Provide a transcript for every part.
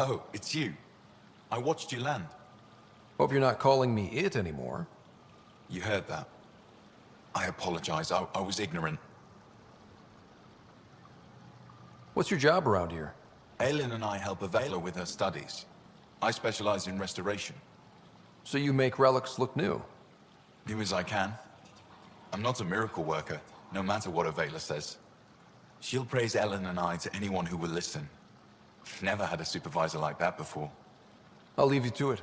Oh, it's you. I watched you land. Hope you're not calling me it anymore. You heard that. I apologize. I was ignorant. What's your job around here? Elin and I help Avela with her studies. I specialize in restoration. So you make relics look new? New as I can. I'm not a miracle worker, no matter what Avela says. She'll praise Elin and I to anyone who will listen. Never had a supervisor like that before. I'll leave you to it.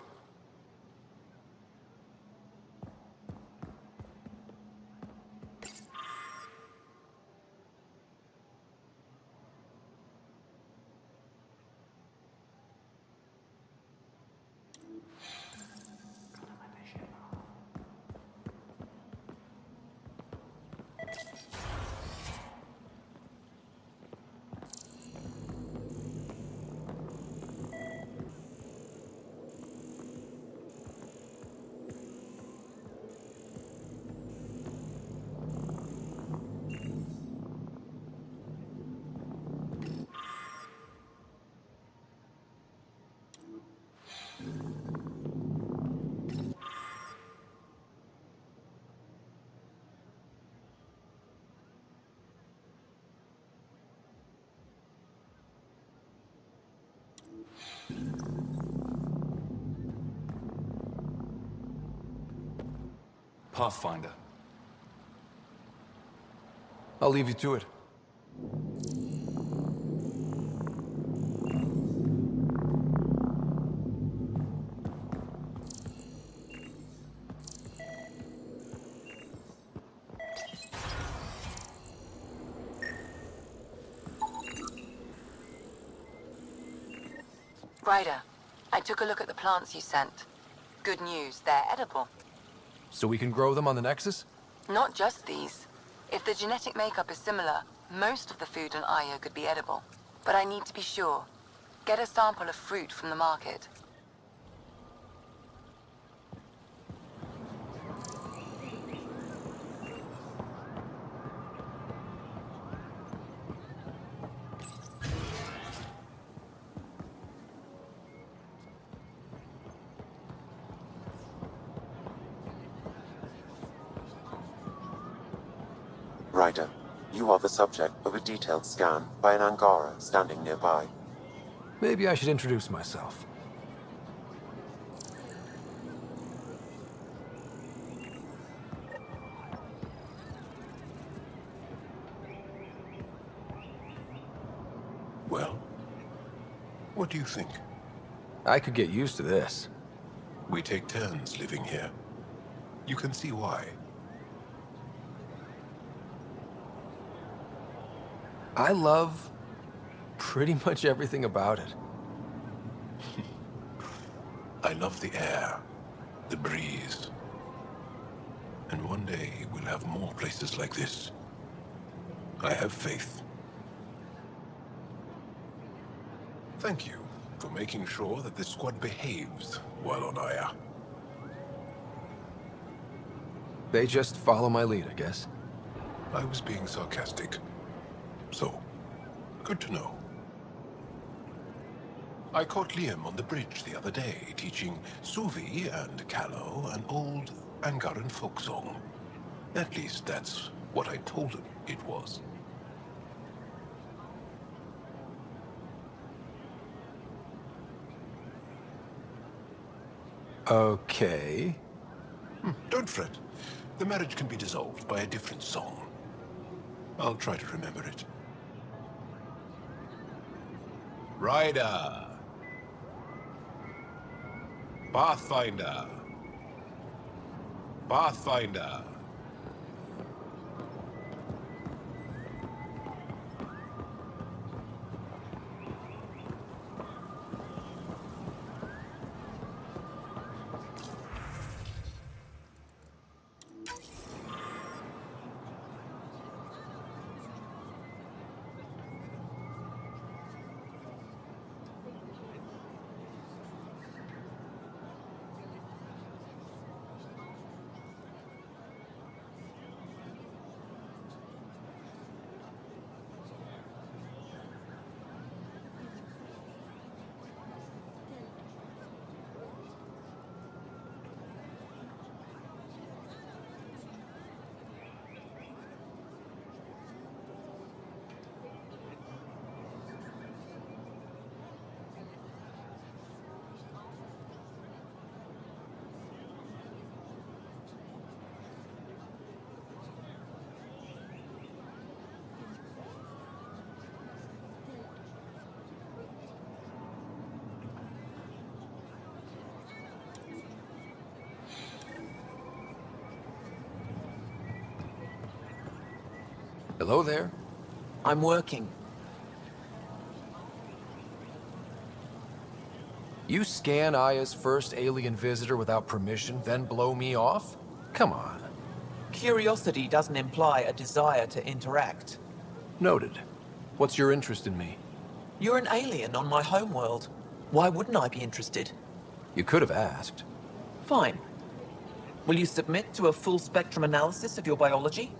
Pathfinder. I'll leave you to it. Ryder, I took a look at the plants you sent. Good news, they're edible. So we can grow them on the Nexus? Not just these. If the genetic makeup is similar, most of the food on Aya could be edible. But I need to be sure. Get a sample of fruit from the market. Ryder, you are the subject of a detailed scan by an Angara standing nearby. Maybe I should introduce myself. Well, what do you think? I could get used to this. We take turns living here. You can see why. I love pretty much everything about it. I love the air, the breeze. And one day we'll have more places like this. I have faith. Thank you for making sure that the squad behaves while on Aya. They just follow my lead, I guess. I was being sarcastic. So, good to know. I caught Liam on the bridge the other day, teaching Suvi and Callow an old Angaran folk song. At least that's what I told him it was. Okay. Don't fret. The marriage can be dissolved by a different song. I'll try to remember it. Ryder! Pathfinder! Pathfinder! Hello there. I'm working. You scan Aya's first alien visitor without permission, then blow me off? Come on. Curiosity doesn't imply a desire to interact. Noted. What's your interest in me? You're an alien on my homeworld. Why wouldn't I be interested? You could have asked. Fine. Will you submit to a full spectrum analysis of your biology?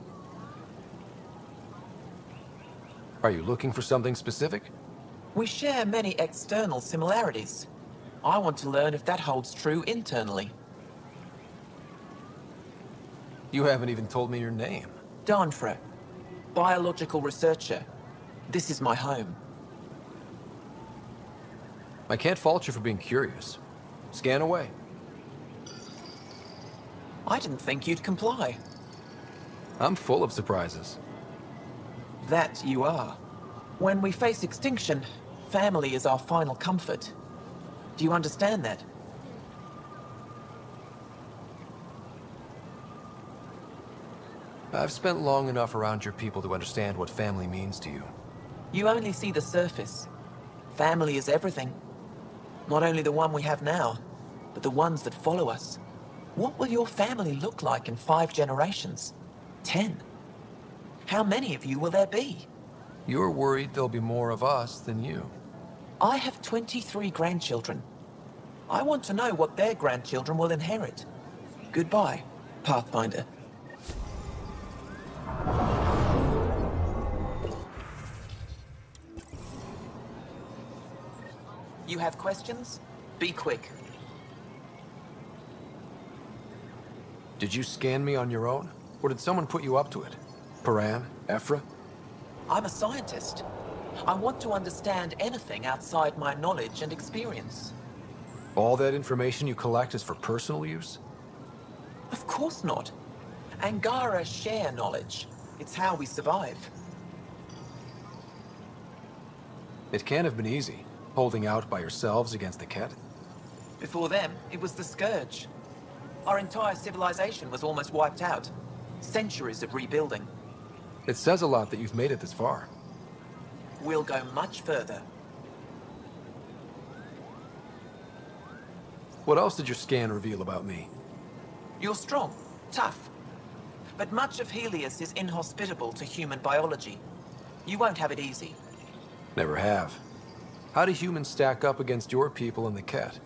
Are you looking for something specific? We share many external similarities. I want to learn if that holds true internally. You haven't even told me your name. Daanfre, biological researcher. This is my home. I can't fault you for being curious. Scan away. I didn't think you'd comply. I'm full of surprises. That you are. When we face extinction, family is our final comfort. Do you understand that? I've spent long enough around your people to understand what family means to you. You only see the surface. Family is everything. Not only the one we have now, but the ones that follow us. What will your family look like in 5 generations? 10? How many of you will there be? You're worried there'll be more of us than you. I have 23 grandchildren. I want to know what their grandchildren will inherit. Goodbye, Pathfinder. You have questions? Be quick. Did you scan me on your own? Or did someone put you up to it? Paran? Ephra? I'm a scientist. I want to understand anything outside my knowledge and experience. All that information you collect is for personal use? Of course not. Angara share knowledge. It's how we survive. It can't have been easy, holding out by yourselves against the Ket. Before them, it was the Scourge. Our entire civilization was almost wiped out. Centuries of rebuilding. It says a lot that you've made it this far. We'll go much further. What else did your scan reveal about me? You're strong, tough. But much of Helios is inhospitable to human biology. You won't have it easy. Never have. How do humans stack up against your people and the Ket?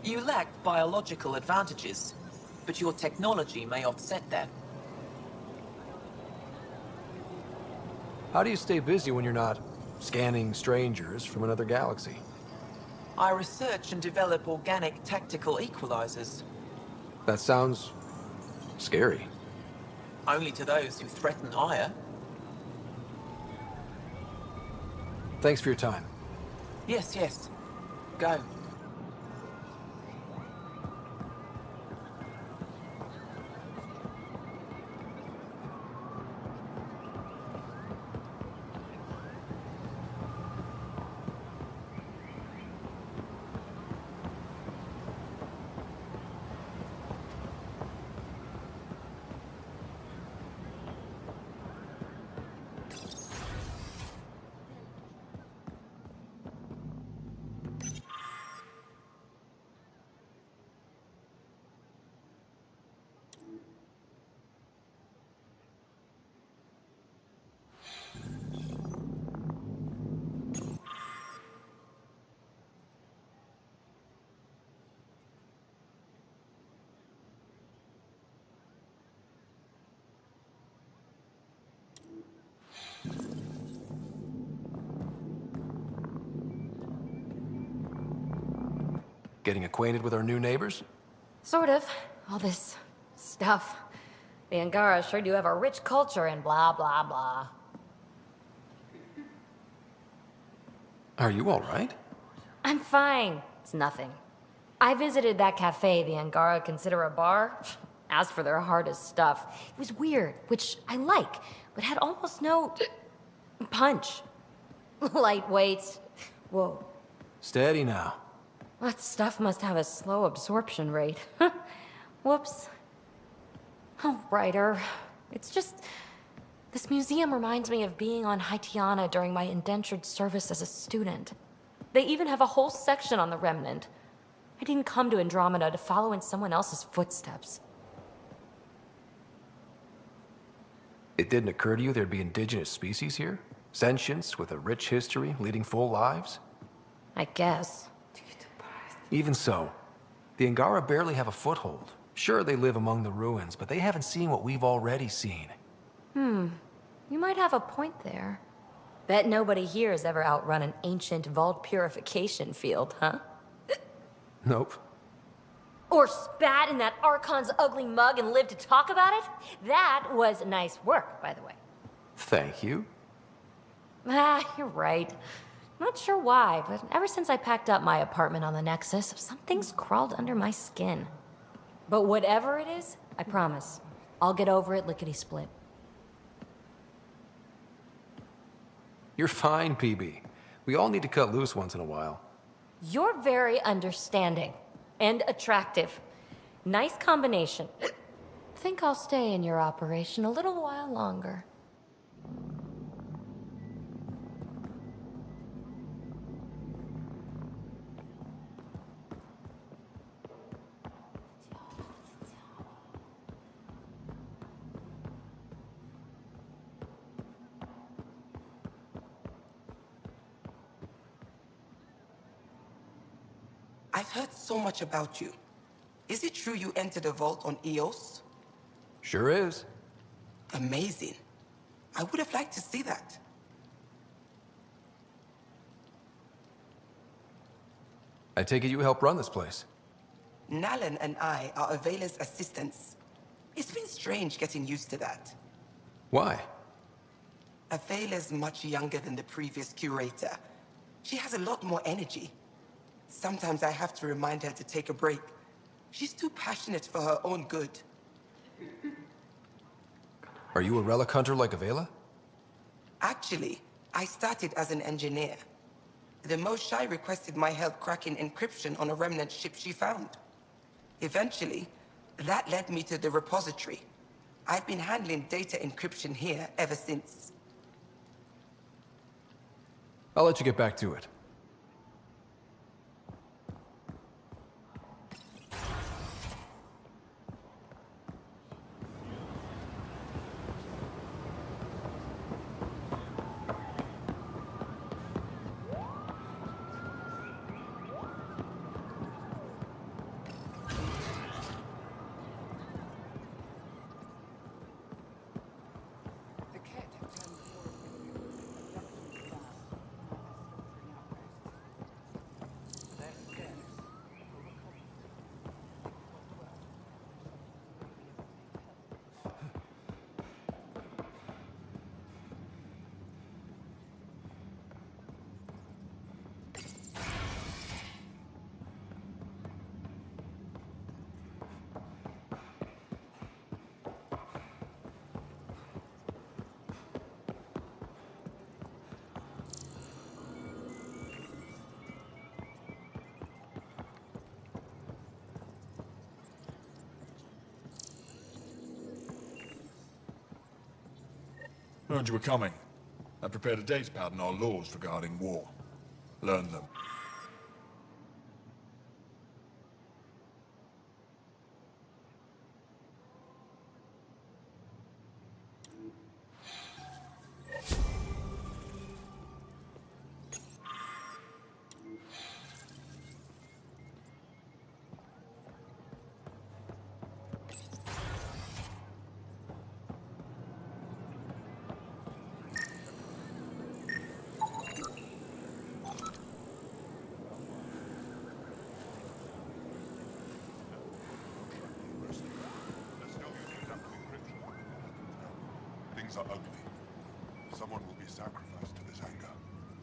You lack biological advantages, but your technology may offset that. How do you stay busy when you're not scanning strangers from another galaxy? I research and develop organic tactical equalizers. That sounds scary. Only to those who threaten Aya. Thanks for your time. Yes, yes. Go. Getting acquainted with our new neighbors? Sort of. All this stuff. The Angara sure do have a rich culture and blah, blah, blah. Are you all right? I'm fine. It's nothing. I visited that cafe the Angara consider a bar. Asked for their hardest stuff. It was weird, which I like, but had almost no punch. Lightweight. Whoa. Steady now. That stuff must have a slow absorption rate. Whoops. Oh, writer. It's just... This museum reminds me of being on Haitiana during my indentured service as a student. They even have a whole section on the Remnant. I didn't come to Andromeda to follow in someone else's footsteps. It didn't occur to you there'd be indigenous species here? Sentients with a rich history, leading full lives? I guess. Even so, the Angara barely have a foothold. Sure, they live among the ruins, but they haven't seen what we've already seen. You might have a point there. Bet nobody here has ever outrun an ancient vault purification field, huh? Nope. Or spat in that Archon's ugly mug and lived to talk about it? That was nice work, by the way. Thank you. You're right. Not sure why, but ever since I packed up my apartment on the Nexus, something's crawled under my skin. But whatever it is, I promise, I'll get over it lickety-split. You're fine, PB. We all need to cut loose once in a while. You're very understanding and attractive. Nice combination. Think I'll stay in your operation a little while longer. I've heard so much about you. Is it true you entered a vault on Eos? Sure is. Amazing. I would have liked to see that. I take it you help run this place. Налон and I are Avela's assistants. It's been strange getting used to that. Why? Avela's much younger than the previous curator. She has a lot more energy. Sometimes I have to remind her to take a break. She's too passionate for her own good. Are you a relic hunter like Avela? Actually, I started as an engineer. The Moshai requested my help cracking encryption on a remnant ship she found. Eventually, that led me to the repository. I've been handling data encryption here ever since. I'll let you get back to it. Heard you were coming. I prepared a datapad on our laws regarding war. Learn them. Things are ugly. Someone will be sacrificed to this anger.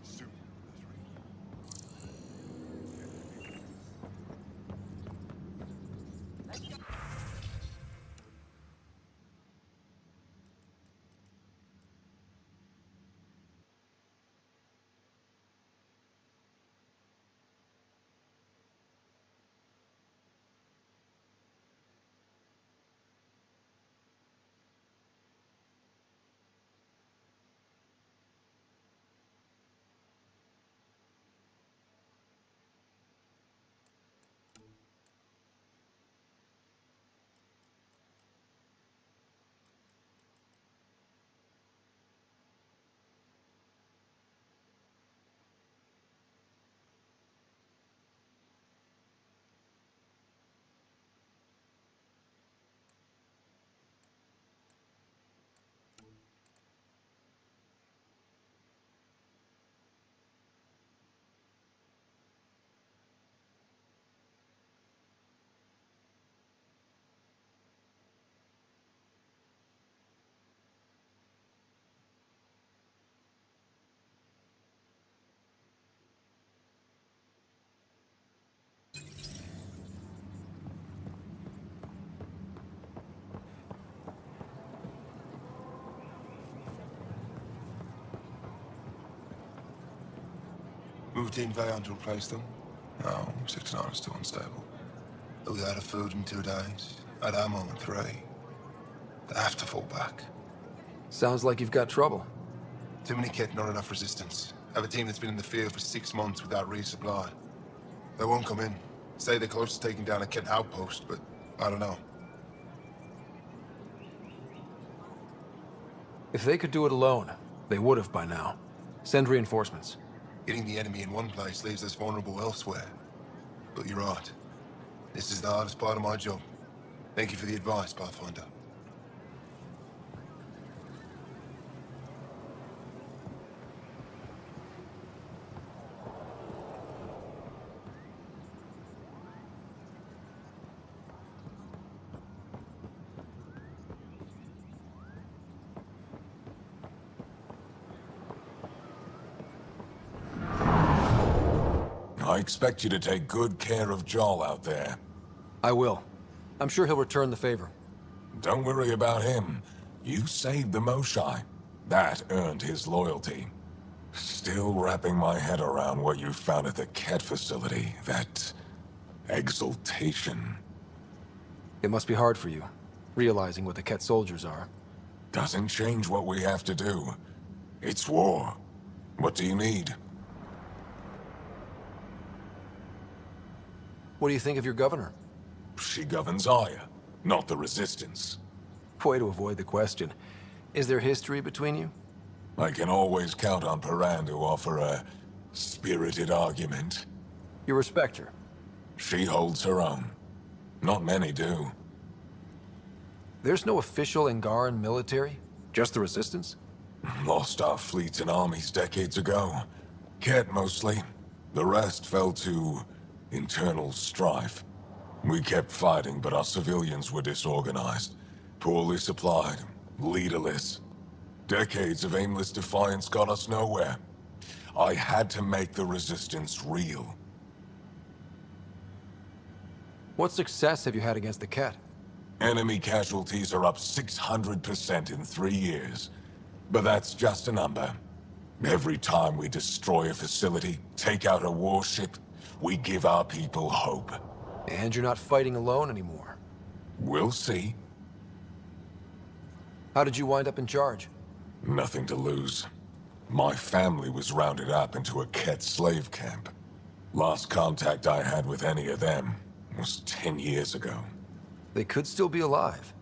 Soon, Routine Veyon to replace them? No, 6-9 is too unstable. We out of food in 2 days. Had ammo in 3. They have to fall back. Sounds like you've got trouble. Too many kit, not enough resistance. Have a team that's been in the field for 6 months without resupply. They won't come in. Say they're close to taking down a kit outpost, but I don't know. If they could do it alone, they would have by now. Send reinforcements. Hitting the enemy in one place leaves us vulnerable elsewhere. But you're right. This is the hardest part of my job. Thank you for the advice, Pathfinder. I expect you to take good care of Jaal out there. I will. I'm sure he'll return the favor. Don't worry about him. You saved the Moshai. That earned his loyalty. Still wrapping my head around what you found at the Ket facility. That exaltation. It must be hard for you, realizing what the Ket soldiers are. Doesn't change what we have to do. It's war. What do you need? What do you think of your governor? She governs Aya, not the Resistance. Way to avoid the question. Is there history between you? I can always count on Paran to offer a spirited argument. You respect her? She holds her own. Not many do. There's no official Angaran military? Just the Resistance? Lost our fleets and armies decades ago. Ket mostly. The rest fell to internal strife. We kept fighting, but our civilians were disorganized, poorly supplied, leaderless. Decades of aimless defiance got us nowhere. I had to make the Resistance real. What success have you had against the Ket? Enemy casualties are up 600% in 3 years. But that's just a number. Every time we destroy a facility, take out a warship, we give our people hope. And you're not fighting alone anymore. We'll see. How did you wind up in charge? Nothing to lose. My family was rounded up into a Ket slave camp. Last contact I had with any of them was 10 years ago. They could still be alive.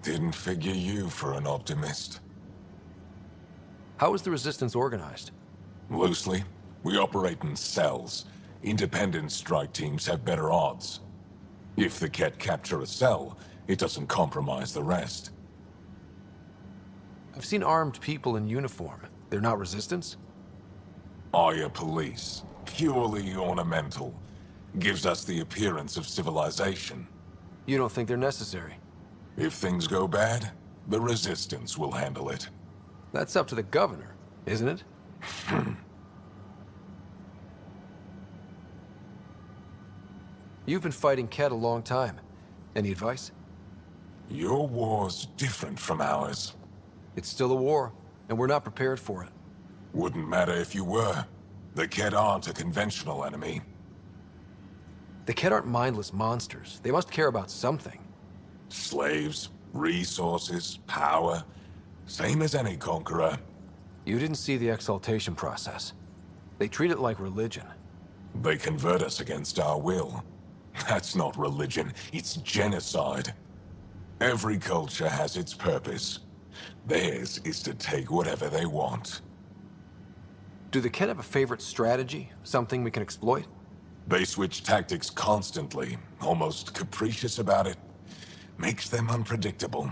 Didn't figure you for an optimist. How is the Resistance organized? Loosely, we operate in cells. Independent strike teams have better odds. If the Ket capture a cell, it doesn't compromise the rest. I've seen armed people in uniform. They're not Resistance? Aya police, purely ornamental, gives us the appearance of civilization. You don't think they're necessary? If things go bad, the Resistance will handle it. That's up to the governor, isn't it? You've been fighting Ket a long time. Any advice? Your war's different from ours. It's still a war, and we're not prepared for it. Wouldn't matter if you were. The Ket aren't a conventional enemy. The Ket aren't mindless monsters. They must care about something. Slaves, resources, power. Same as any conqueror. You didn't see the exaltation process. They treat it like religion. They convert us against our will. That's not religion, it's genocide. Every culture has its purpose. Theirs is to take whatever they want. Do the Ket have a favorite strategy? Something we can exploit? They switch tactics constantly, almost capricious about it. Makes them unpredictable.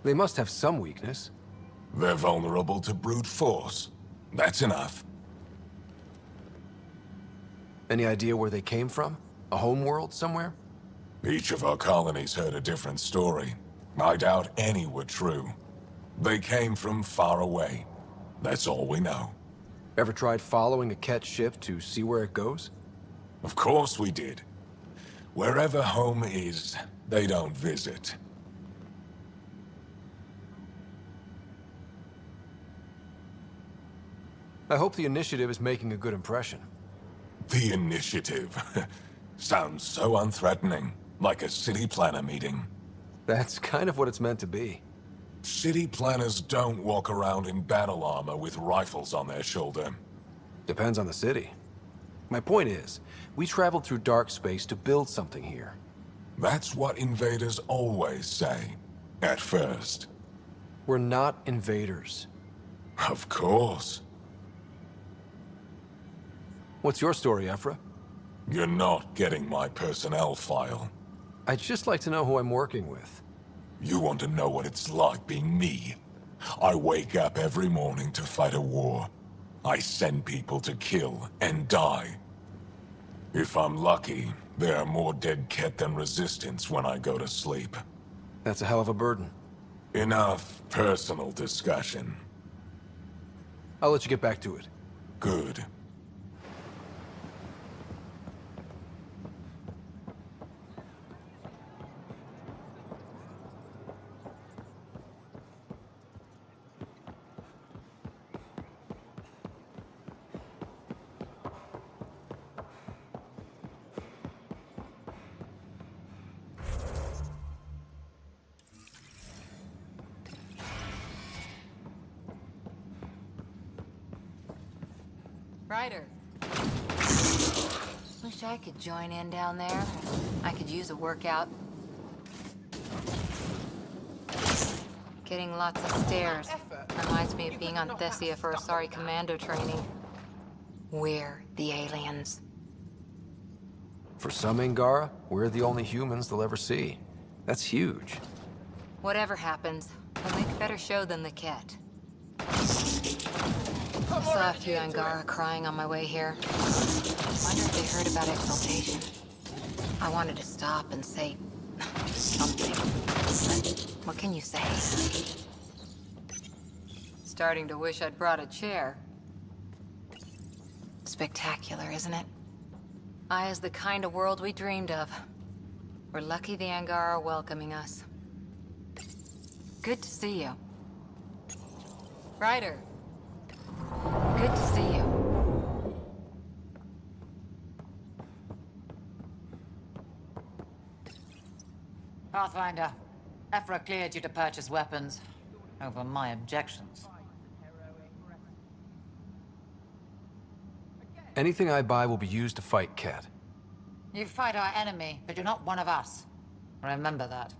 They must have some weakness. They're vulnerable to brute force. That's enough. Any idea where they came from? A homeworld somewhere? Each of our colonies heard a different story. I doubt any were true. They came from far away. That's all we know. Ever tried following a Ket ship to see where it goes? Of course we did. Wherever home is, they don't visit. I hope the initiative is making a good impression. The initiative. Sounds so unthreatening, like a city planner meeting. That's kind of what it's meant to be. City planners don't walk around in battle armor with rifles on their shoulder. Depends on the city. My point is, we traveled through dark space to build something here. That's what invaders always say. At first. We're not invaders. Of course. What's your story, Ephra? You're not getting my personnel file. I'd just like to know who I'm working with. You want to know what it's like being me? I wake up every morning to fight a war. I send people to kill and die. If I'm lucky, there are more dead Ket than resistance when I go to sleep. That's a hell of a burden. Enough personal discussion. I'll let you get back to it. Good. Ryder. Wish I could join in down there. I could use a workout. Getting lots of stairs. Reminds me of being on Thessia for Asari commando training. We're the aliens. For some Angara, we're the only humans they'll ever see. That's huge. Whatever happens, we'll make a better show than the Ket. I saw a few Angara crying on my way here. Wonder if they heard about exaltation. I wanted to stop and say something. But what can you say? Starting to wish I'd brought a chair. Spectacular, isn't it? Aya's the kind of world we dreamed of. We're lucky the Angara are welcoming us. Good to see you. Ryder. Good to see you. Pathfinder, Ephra cleared you to purchase weapons over my objections. Anything I buy will be used to fight Ket. You fight our enemy, but you're not one of us. Remember that.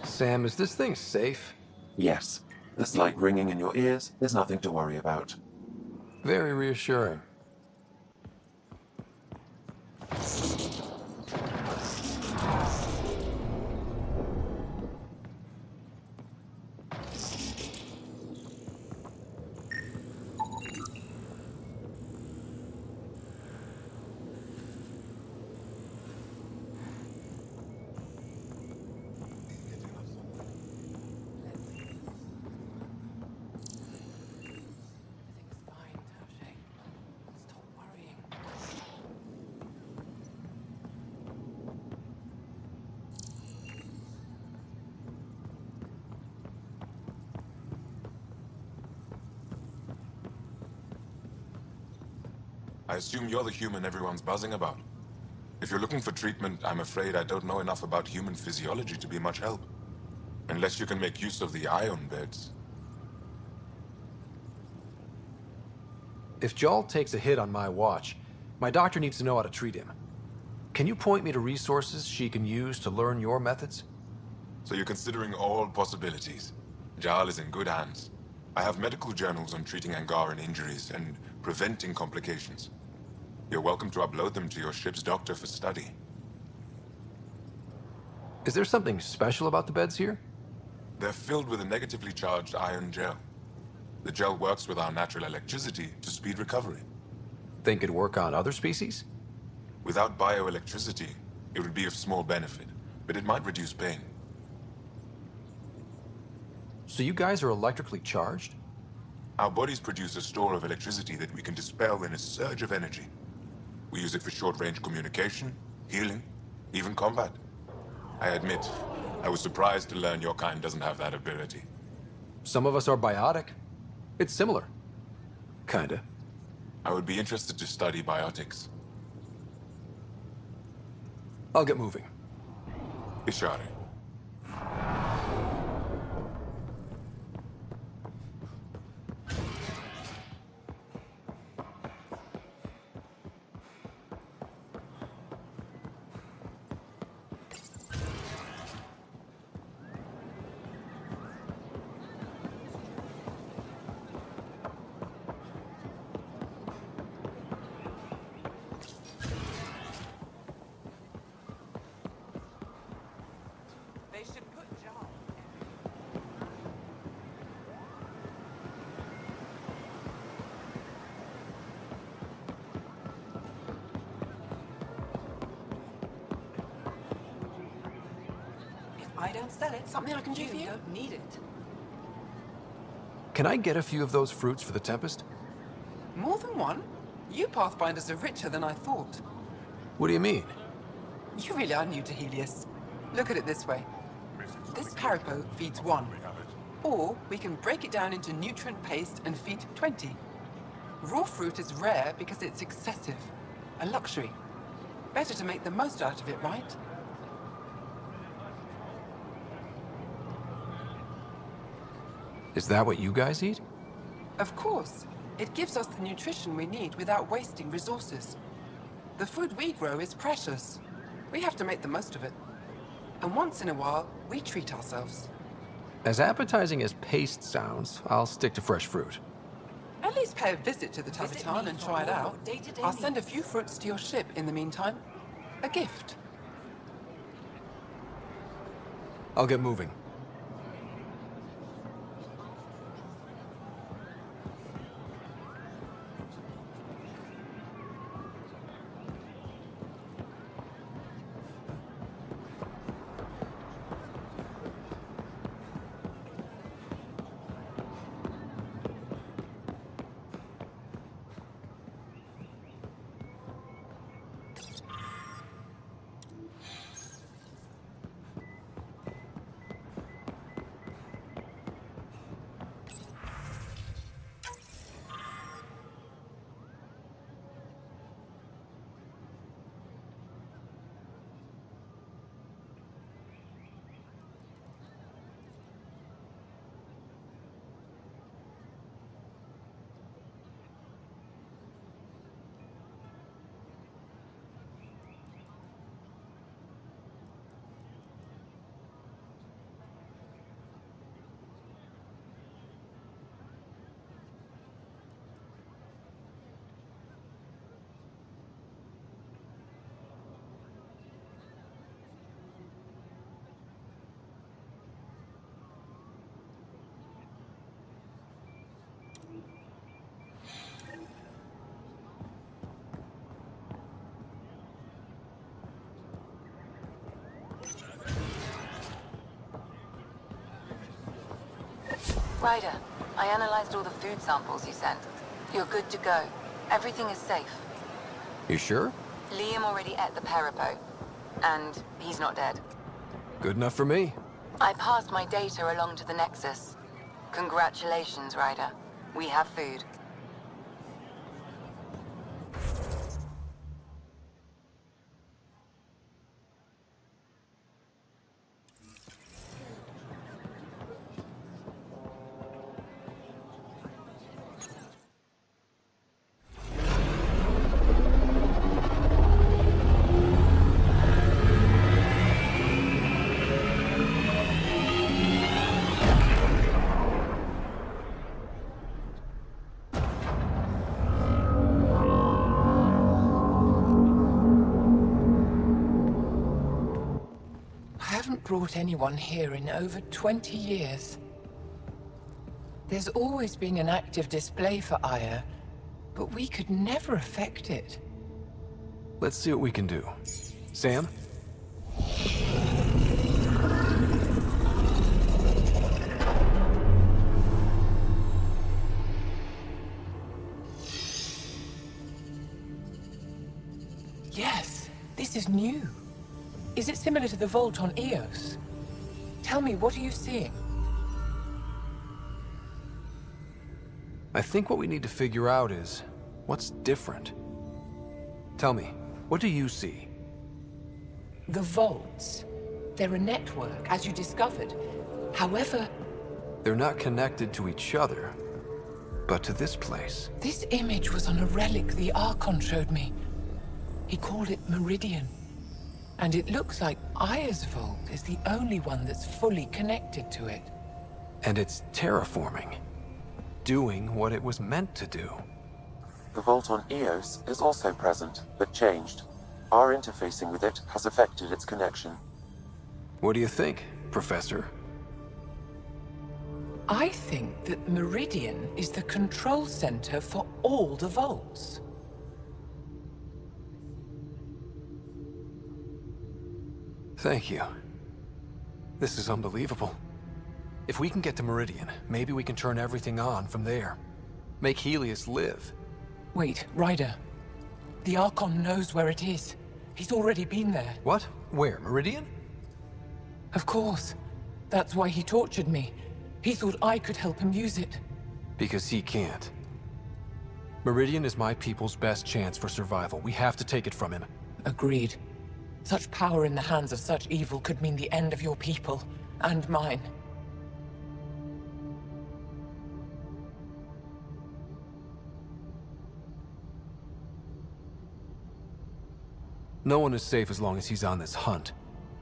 Sam, is this thing safe? Yes. The slight ringing in your ears is nothing to worry about. Very reassuring. I assume you're the human everyone's buzzing about. If you're looking for treatment, I'm afraid I don't know enough about human physiology to be much help. Unless you can make use of the ion beds. If Jaal takes a hit on my watch, my doctor needs to know how to treat him. Can you point me to resources she can use to learn your methods? So you're considering all possibilities. Jaal is in good hands. I have medical journals on treating Angaran injuries and preventing complications. You're welcome to upload them to your ship's doctor for study. Is there something special about the beds here? They're filled with a negatively charged iron gel. The gel works with our natural electricity to speed recovery. Think it'd work on other species? Without bioelectricity, it would be of small benefit, but it might reduce pain. So you guys are electrically charged? Our bodies produce a store of electricity that we can dispel in a surge of energy. We use it for short-range communication, healing, even combat. I admit, I was surprised to learn your kind doesn't have that ability. Some of us are biotic. It's similar. Kinda. I would be interested to study biotics. I'll get moving. Ishari. I don't sell it. Something I can do for you. Don't need it. Can I get a few of those fruits for the Tempest? More than one? You Pathfinders are richer than I thought. What do you mean? You really are new to Helios. Look at it this way. This Parapo feeds 1. Or we can break it down into nutrient paste and feed 20. Raw fruit is rare because it's excessive. A luxury. Better to make the most out of it, right? Is that what you guys eat? Of course. It gives us the nutrition we need without wasting resources. The food we grow is precious. We have to make the most of it. And once in a while, we treat ourselves. As appetizing as paste sounds, I'll stick to fresh fruit. At least pay a visit to the Tavitan and try it out. I'll send a few fruits to your ship in the meantime. A gift. I'll get moving. Ryder, I analyzed all the food samples you sent. You're good to go. Everything is safe. You sure? Liam already ate the Parapo. And he's not dead. Good enough for me. I passed my data along to the Nexus. Congratulations, Ryder. We have food. brought anyone here in over 20 years. There's always been an active display for Aya, but we could never affect it. Let's see what we can do. Sam? Yes, this is new. Is it similar to the vault on Eos? Tell me, what are you seeing? I think what we need to figure out is what's different. Tell me, what do you see? The vaults. They're a network, as you discovered. However, They're not connected to each other, but to this place. this image was on a relic the Archon showed me. He called it Meridian. And it looks like Aya's vault is the only one that's fully connected to it. And it's terraforming. Doing what it was meant to do. The vault on Eos is also present, but changed. Our interfacing with it has affected its connection. What do you think, Professor? I think that Meridian is the control center for all the vaults. Thank you. This is unbelievable. If we can get to Meridian, maybe we can turn everything on from there. Make Helios live. Wait, Ryder. The Archon knows where it is. He's already been there. What? Where? Meridian? Of course. That's why he tortured me. He thought I could help him use it. Because he can't. Meridian is my people's best chance for survival. We have to take it from him. Agreed. Such power in the hands of such evil could mean the end of your people, and mine. No one is safe as long as he's on this hunt.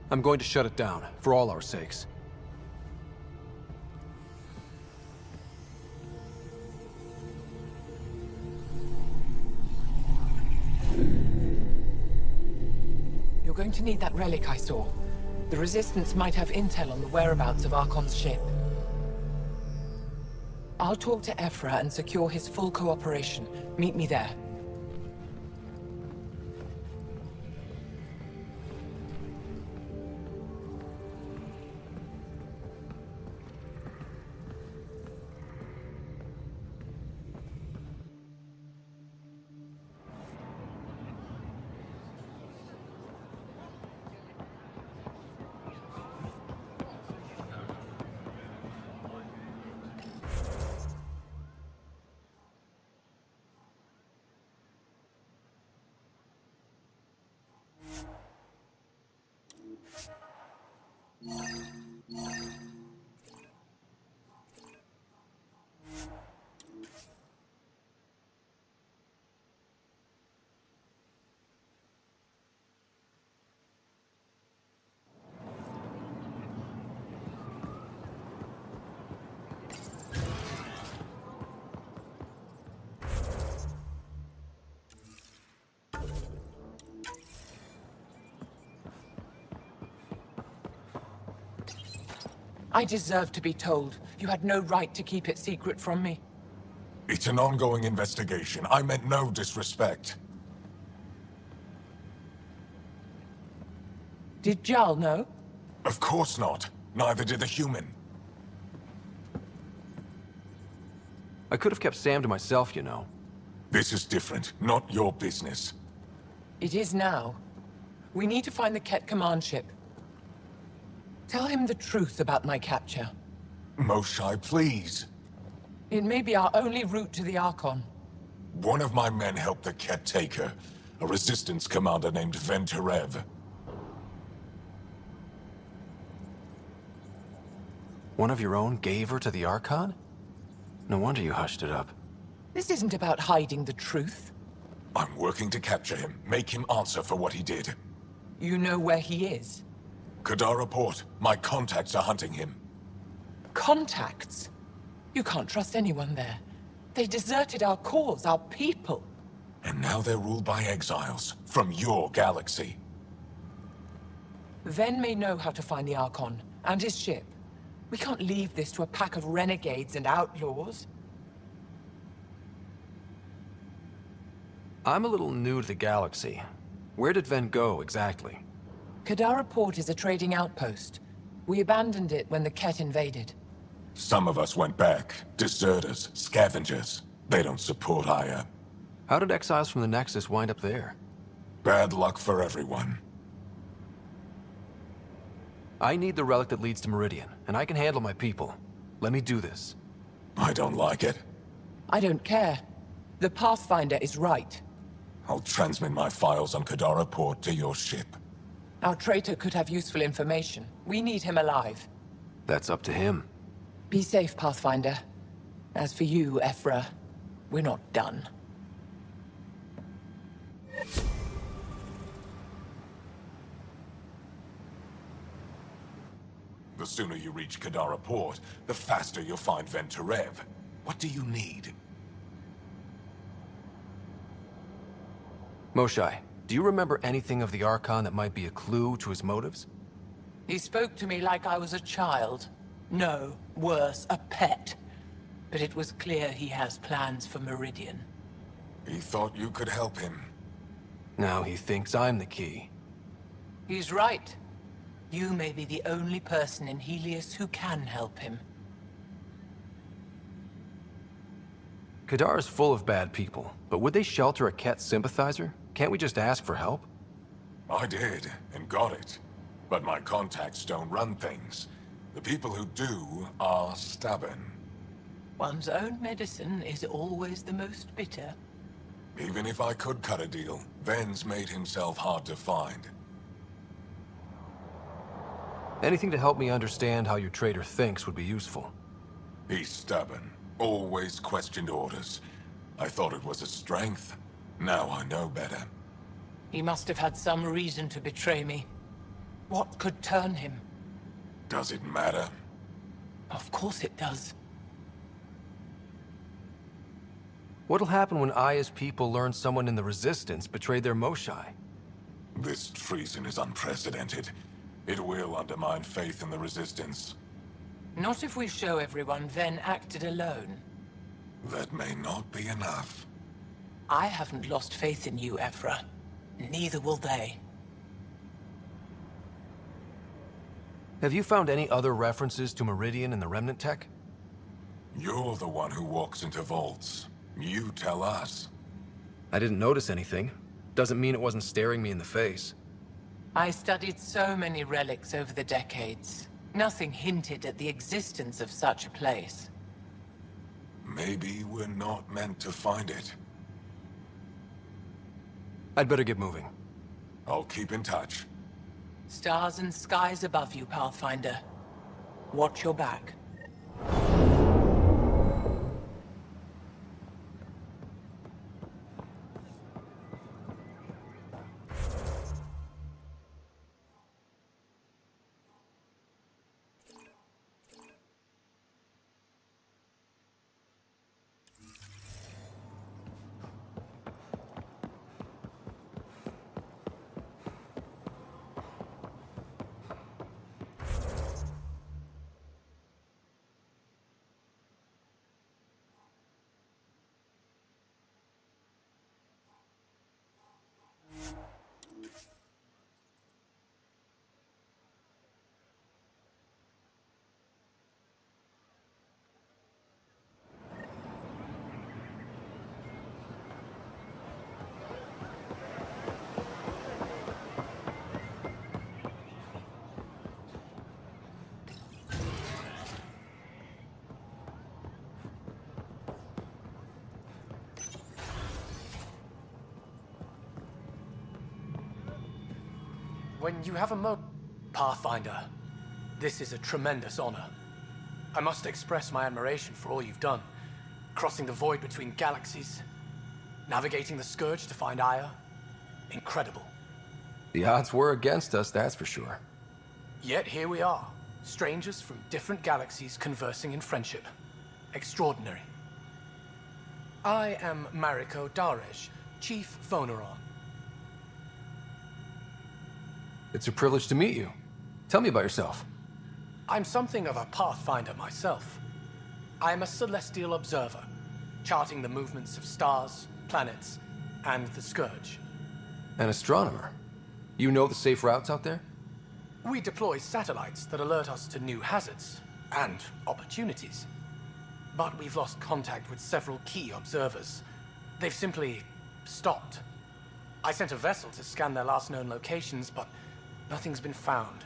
I'm going to shut it down, for all our sakes. You're going to need that relic I saw. The Resistance might have intel on the whereabouts of Archon's ship. I'll talk to Ephra and secure his full cooperation. Meet me there. I deserve to be told. You had no right to keep it secret from me. It's an ongoing investigation. I meant no disrespect. Did Jaal know? Of course not. Neither did the human. I could have kept Sam to myself, you know. This is different. Not your business. It is now. We need to find the Ket command ship. Tell him the truth about my capture. Moshai, please. It may be our only route to the Archon. One of my men helped the Ket take her. A resistance commander named Vena Terev. One of your own gave her to the Archon? No wonder you hushed it up. This isn't about hiding the truth. I'm working to capture him, make him answer for what he did. You know where he is? Kadar report. My contacts are hunting him. Contacts? You can't trust anyone there. They deserted our cause, our people. And now they're ruled by exiles from your galaxy. Ven may know how to find the Archon, and his ship. We can't leave this to a pack of renegades and outlaws. I'm a little new to the galaxy. Where did Ven go, exactly? Kadara Port is a trading outpost. We abandoned it when the Ket invaded. Some of us went back. Deserters, scavengers. They don't support Aya. How did exiles from the Nexus wind up there? Bad luck for everyone. I need the relic that leads to Meridian, and I can handle my people. Let me do this. I don't like it. I don't care. The Pathfinder is right. I'll transmit my files on Kadara Port to your ship. Our traitor could have useful information. We need him alive. That's up to him. Be safe, Pathfinder. As for you, Ephra, we're not done. The sooner you reach Kadara Port, the faster you'll find Vene Terev. What do you need? Moshae, do you remember anything of the Archon that might be a clue to his motives? He spoke to me like I was a child. No, worse, a pet. But it was clear he has plans for Meridian. He thought you could help him. Now he thinks I'm the key. He's right. You may be the only person in Helios who can help him. Kadara's full of bad people, but would they shelter a Ket sympathizer? Can't we just ask for help? I did, and got it. But my contacts don't run things. The people who do are stubborn. One's own medicine is always the most bitter. Even if I could cut a deal, Ven's made himself hard to find. Anything to help me understand how your traitor thinks would be useful. He's stubborn. Always questioned orders. I thought it was a strength. Now I know better. He must have had some reason to betray me. What could turn him? Does it matter? Of course it does. What'll happen when Aya's people learn someone in the Resistance betrayed their Moshae? This treason is unprecedented. It will undermine faith in the Resistance. Not if we show everyone Ven acted alone. That may not be enough. I haven't lost faith in you, Ephra. Neither will they. Have you found any other references to Meridian in the Remnant tech? You're the one who walks into vaults. You tell us. I didn't notice anything. Doesn't mean it wasn't staring me in the face. I studied so many relics over the decades. Nothing hinted at the existence of such a place. Maybe we're not meant to find it. I'd better get moving. I'll keep in touch. Stars and skies above you, Pathfinder. Watch your back. When you have a Pathfinder, this is a tremendous honor. I must express my admiration for all you've done. Crossing the void between galaxies, navigating the Scourge to find Aya. Incredible. The odds were against us, that's for sure. Yet here we are, strangers from different galaxies conversing in friendship. Extraordinary. I am Maarico Dareж, Chief Phoneron. It's a privilege to meet you. Tell me about yourself. I'm something of a pathfinder myself. I'm a celestial observer, charting the movements of stars, planets, and the Scourge. An astronomer. You know the safe routes out there? We deploy satellites that alert us to new hazards and opportunities. But we've lost contact with several key observers. They've simply stopped. I sent a vessel to scan their last known locations, but nothing's been found.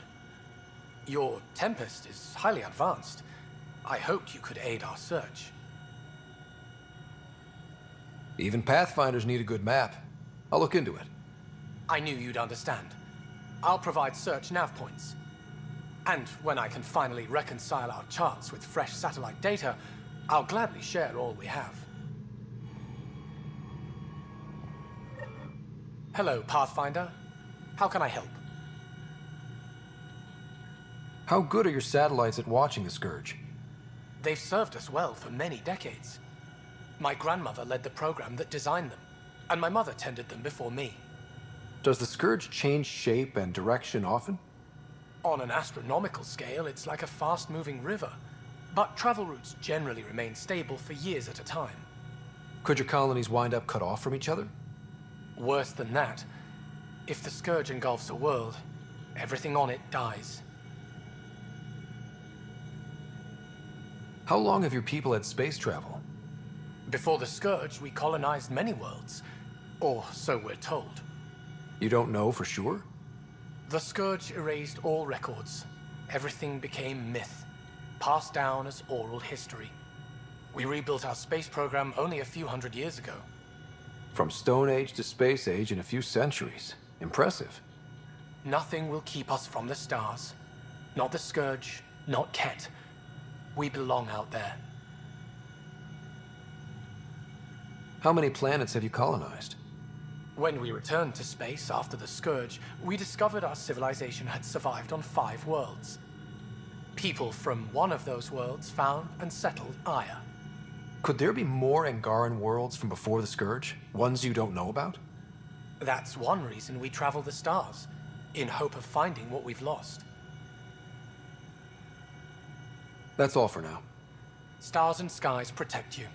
Your Tempest is highly advanced. I hoped you could aid our search. Even Pathfinders need a good map. I'll look into it. I knew you'd understand. I'll provide search nav points. And when I can finally reconcile our charts with fresh satellite data, I'll gladly share all we have. Hello, Pathfinder. How can I help? How good are your satellites at watching the Scourge? They've served us well for many decades. My grandmother led the program that designed them, and my mother tended them before me. Does the Scourge change shape and direction often? On an astronomical scale, it's like a fast-moving river. But travel routes generally remain stable for years at a time. Could your colonies wind up cut off from each other? Worse than that. If the Scourge engulfs a world, everything on it dies. How long have your people had space travel? Before the Scourge, we colonized many worlds. Or so we're told. You don't know for sure? The Scourge erased all records. Everything became myth, passed down as oral history. We rebuilt our space program only a few hundred years ago. From Stone Age to Space Age in a few centuries. Impressive. Nothing will keep us from the stars. Not the Scourge, not Ket. We belong out there. How many planets have you colonized? When we returned to space after the Scourge, we discovered our civilization had survived on 5 worlds. People from one of those worlds found and settled Aya. Could there be more Angaran worlds from before the Scourge? Ones you don't know about? That's one reason we travel the stars, in hope of finding what we've lost. That's all for now. Stars and skies protect you.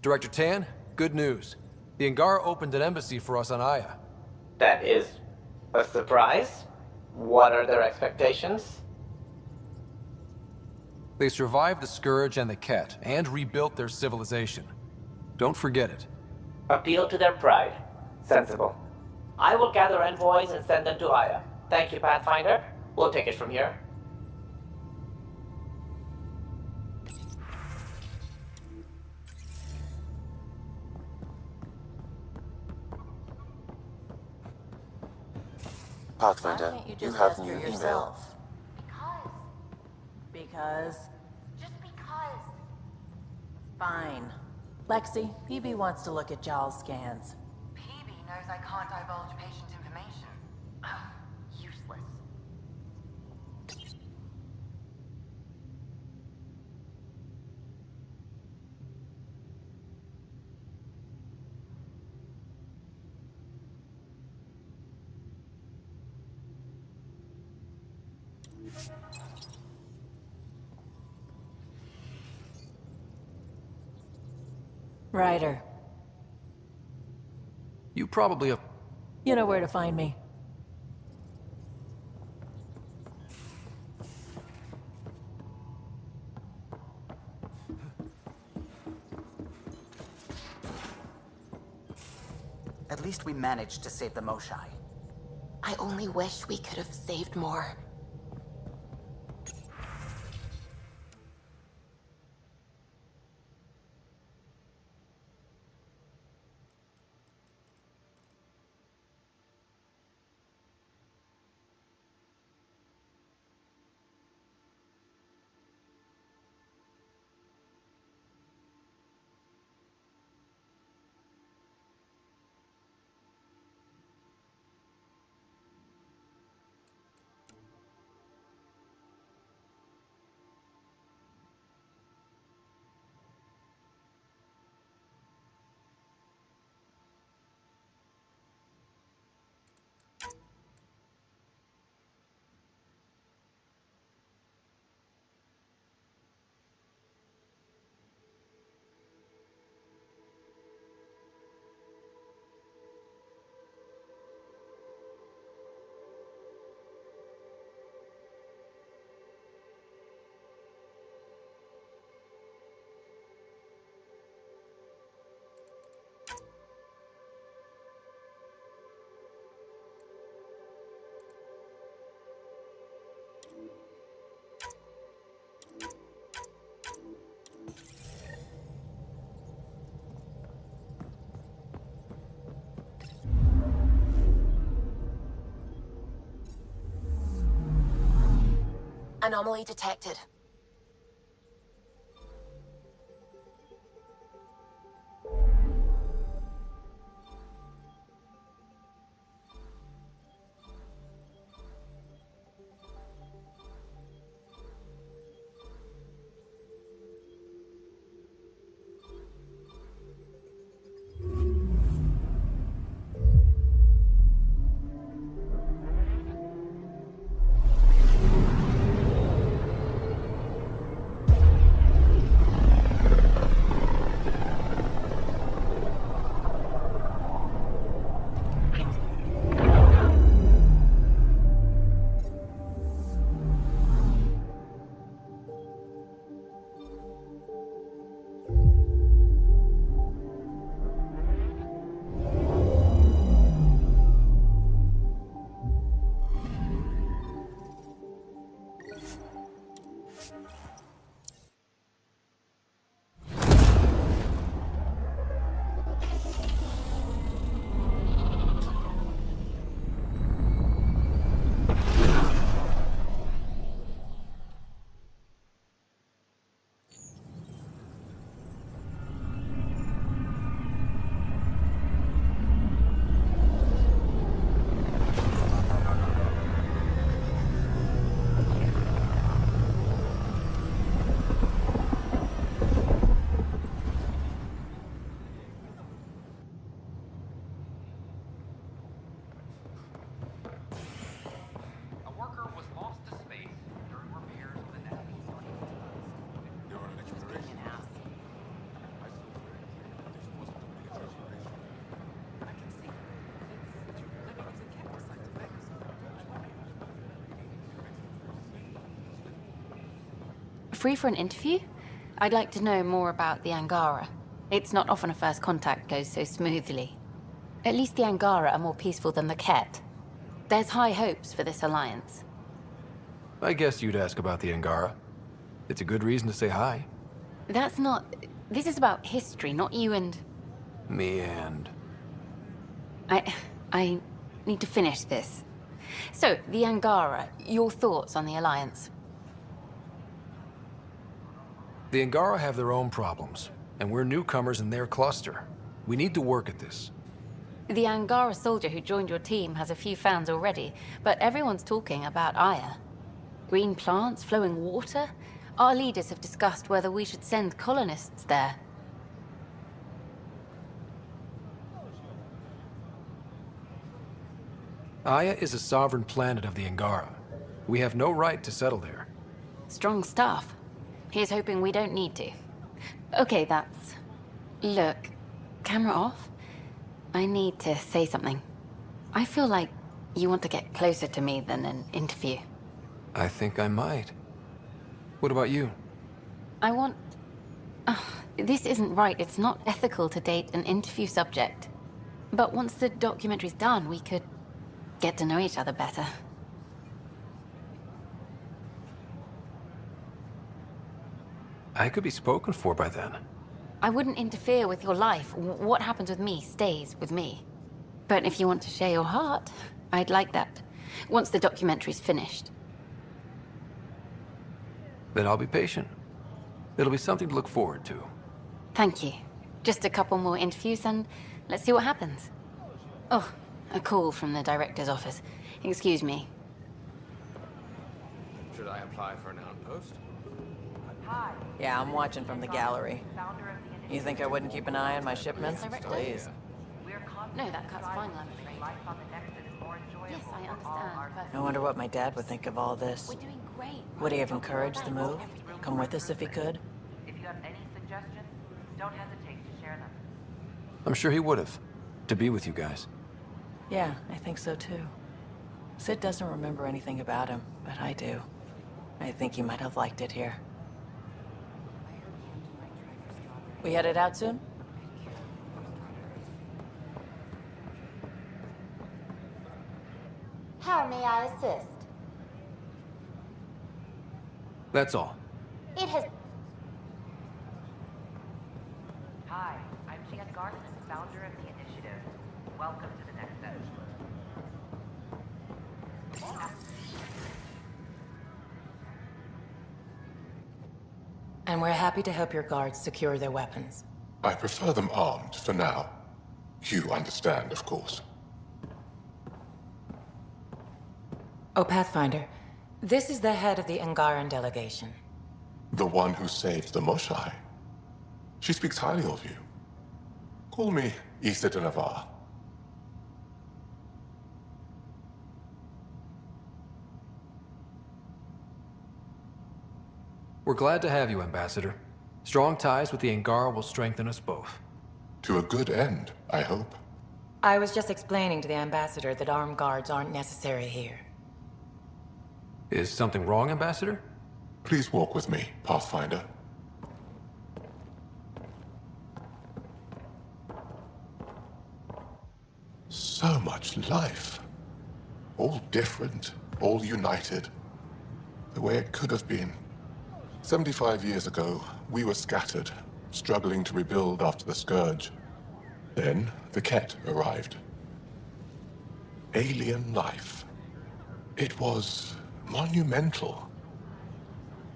Director Tan, good news. The Angara opened an embassy for us on Aya. That is a surprise? What are their expectations? They survived the Scourge and the Ket, and rebuilt their civilization. Don't forget it. Appeal to their pride. Sensible. I will gather envoys and send them to Aya. Thank you, Pathfinder. We'll take it from here. Pathfinder, you have new email. Because? Just because. Fine. Lexi, Phoebe wants to look at Jaal's scans. Phoebe knows I can't divulge patient information. Useless. Ryder. You probably have... You know where to find me. At least we managed to save the Moshai. I only wish we could have saved more. Anomaly detected. Free for an interview? I'd like to know more about the Angara. It's not often a first contact goes so smoothly. At least the Angara are more peaceful than the Ket. There's high hopes for this alliance. I guess you'd ask about the Angara. It's a good reason to say hi. That's not... This is about history, not you and... Me and... I need to finish this. So, the Angara, your thoughts on the alliance? The Angara have their own problems, and we're newcomers in their cluster. We need to work at this. The Angara soldier who joined your team has a few fans already, but everyone's talking about Aya. Green plants, flowing water? Our leaders have discussed whether we should send colonists there. Aya is a sovereign planet of the Angara. We have no right to settle there. Strong stuff. Here's hoping we don't need to. Okay, that's... Look, camera off. I need to say something. I feel like you want to get closer to me than an interview. I think I might. What about you? I want... this isn't right. It's not ethical to date an interview subject. But once the documentary's done, we could... get to know each other better. I could be spoken for by then. I wouldn't interfere with your life. What happens with me stays with me. But if you want to share your heart, I'd like that. Once the documentary's finished. Then I'll be patient. It'll be something to look forward to. Thank you. Just a couple more interviews and let's see what happens. Oh, a call from the director's office. Excuse me. Should I apply for an outpost? Yeah, I'm watching from the gallery. You think I wouldn't keep an eye on my shipments? Please. No, that cut's fine, I'm afraid. Yes, I understand, but... I wonder what my dad would think of all this. We're doing great. Would he have encouraged the move? Come with us if he could? If you have any suggestions, don't hesitate to share them. I'm sure he would have. To be with you guys. Yeah, I think so too. Sid doesn't remember anything about him, but I do. I think he might have liked it here. We headed out soon? How may I assist? That's all. It has... Hi, I'm Jan Garden, founder of the initiative. Welcome to the next session. And we're happy to help your guards secure their weapons. I prefer them armed for now. You understand, of course. Oh, Pathfinder, this is the head of the Angaran delegation. The one who saved the Moshai. She speaks highly of you. Call me Issa de Navarre. We're glad to have you, Ambassador. Strong ties with the Angara will strengthen us both. To a good end, I hope. I was just explaining to the Ambassador that armed guards aren't necessary here. Is something wrong, Ambassador? Please walk with me, Pathfinder. So much life. All different, all united. The way it could have been. 75 years ago, we were scattered, struggling to rebuild after the Scourge. Then, the Ket arrived. Alien life. It was monumental.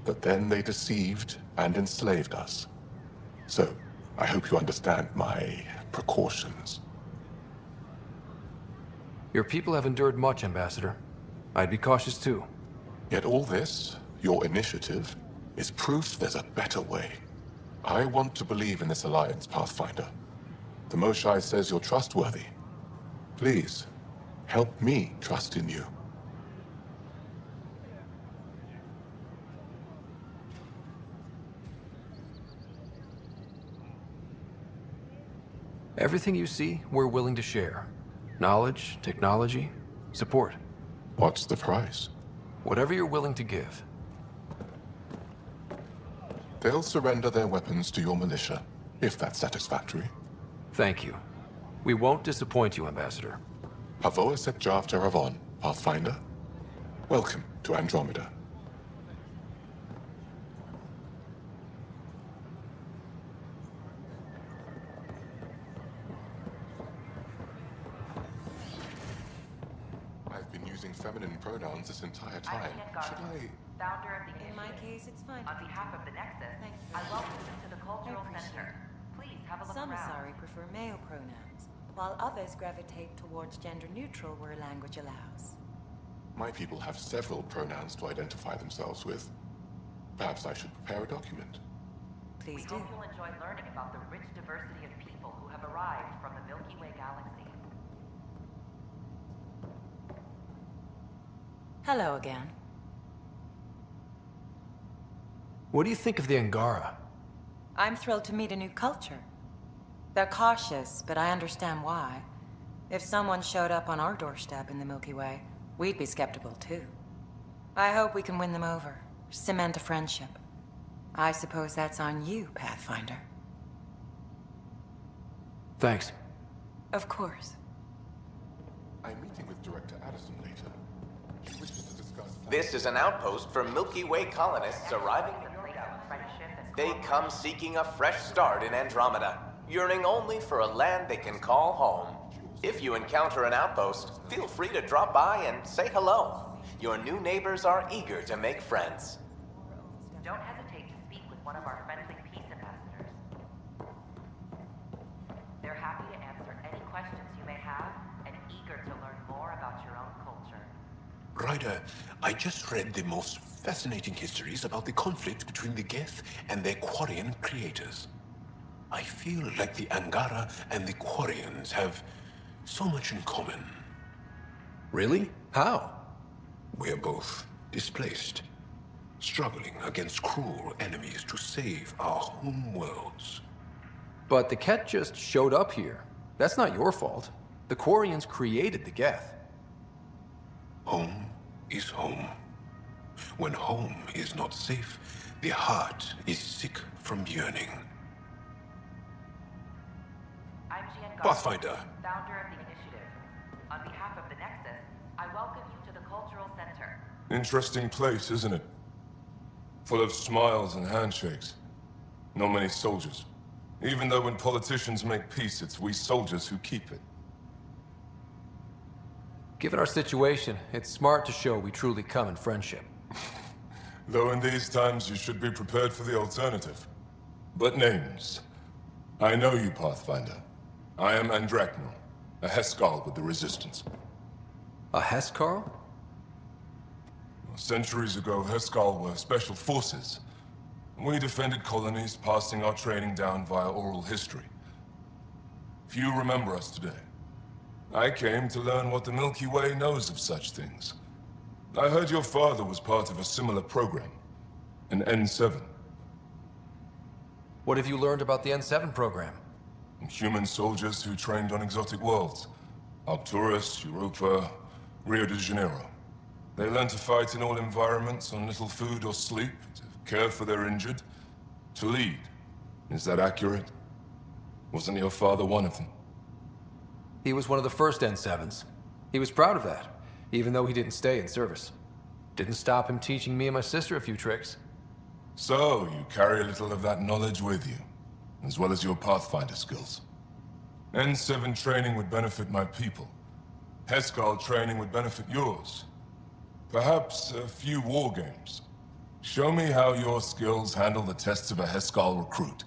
But then they deceived and enslaved us. So, I hope you understand my precautions. Your people have endured much, Ambassador. I'd be cautious too. Yet all this, your initiative, is proof there's a better way. I want to believe in this alliance, Pathfinder. The Moshai says you're trustworthy. Please, help me trust in you. Everything you see, we're willing to share. Knowledge, technology, support. What's the price? Whatever you're willing to give. They'll surrender their weapons to your militia, if that's satisfactory. Thank you. We won't disappoint you, Ambassador. Havoa set Jav Teravon, Pathfinder. Welcome to Andromeda. I've been using feminine pronouns this entire time. Should I... Founder of the initiative. In my case, it's fine. On behalf of the Nexus, I welcome you to the Cultural Center. Please have a look Some around. Asari prefer male pronouns, while others gravitate towards gender neutral where language allows. My people have several pronouns to identify themselves with. Perhaps I should prepare a document. Please We do. hope you'll enjoy learning about the rich diversity of people who have arrived from the Milky Way galaxy. Hello again. What do you think of the Angara? I'm thrilled to meet a new culture. They're cautious, but I understand why. If someone showed up on our doorstep in the Milky Way, we'd be skeptical too. I hope we can win them over, cement a friendship. I suppose that's on you, Pathfinder. Thanks. Of course. I'm meeting with Director Addison later. He wishes to discuss... This is an outpost for Milky Way colonists arriving. They come seeking a fresh start in Andromeda, yearning only for a land they can call home. If you encounter an outpost, feel free to drop by and say hello. Your new neighbors are eager to make friends. Don't hesitate to speak with one of our friendly peace ambassadors. They're happy to answer any questions you may have and eager to learn more about your own culture. Ryder, I just read the most fascinating histories about the conflict between the Geth and their Quarian creators. I feel like the Angara and the Quarians have so much in common. Really? How? We're both displaced, struggling against cruel enemies to save our home worlds. But the Ket just showed up here. That's not your fault. The Quarians created the Geth. Home is home. When home is not safe, the heart is sick from yearning. I'm Jian Pathfinder. Founder of the initiative. On behalf of the Nexus, I welcome you to the Cultural Center. Interesting place, isn't it? Full of smiles and handshakes. Not many soldiers. Even though when politicians make peace, it's we soldiers who keep it. Given our situation, it's smart to show we truly come in friendship. Though in these times you should be prepared for the alternative. But names. I know you, Pathfinder. I am Andraknor, a Heskal with the Resistance. A Heskal? Centuries ago, Heskal were special forces. We defended colonies, passing our training down via oral history. Few remember us today. I came to learn what the Milky Way knows of such things. I heard your father was part of a similar program, an N7. What have you learned about the N7 program? Human soldiers who trained on exotic worlds. Arcturus, Europa, Rio de Janeiro. They learn to fight in all environments on little food or sleep, to care for their injured, to lead. Is that accurate? Wasn't your father one of them? He was one of the first N7s. He was proud of that, even though he didn't stay in service. Didn't stop him teaching me and my sister a few tricks. So, you carry a little of that knowledge with you, as well as your Pathfinder skills. N7 training would benefit my people. Heskal training would benefit yours. Perhaps a few war games. Show me how your skills handle the tests of a Heskal recruit.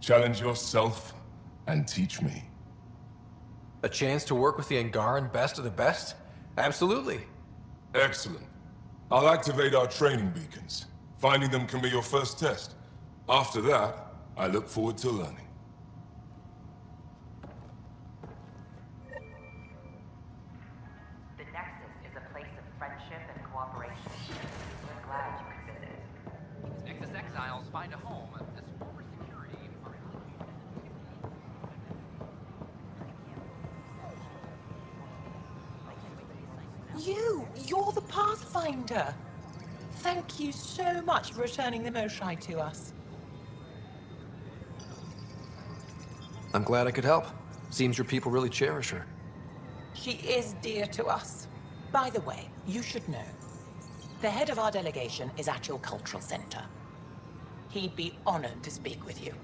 Challenge yourself and teach me. A chance to work with the Angaran best of the best? Absolutely. Excellent. I'll activate our training beacons. Finding them can be your first test. After that, I look forward to learning. The Nexus is a place of friendship and cooperation. We're glad you could visit. Nexus exiles find a home. This former security You're the Pathfinder. Thank you so much for returning the Moshai to us. I'm glad I could help. Seems your people really cherish her. She is dear to us. By the way, you should know, the head of our delegation is at your cultural center. He'd be honored to speak with you.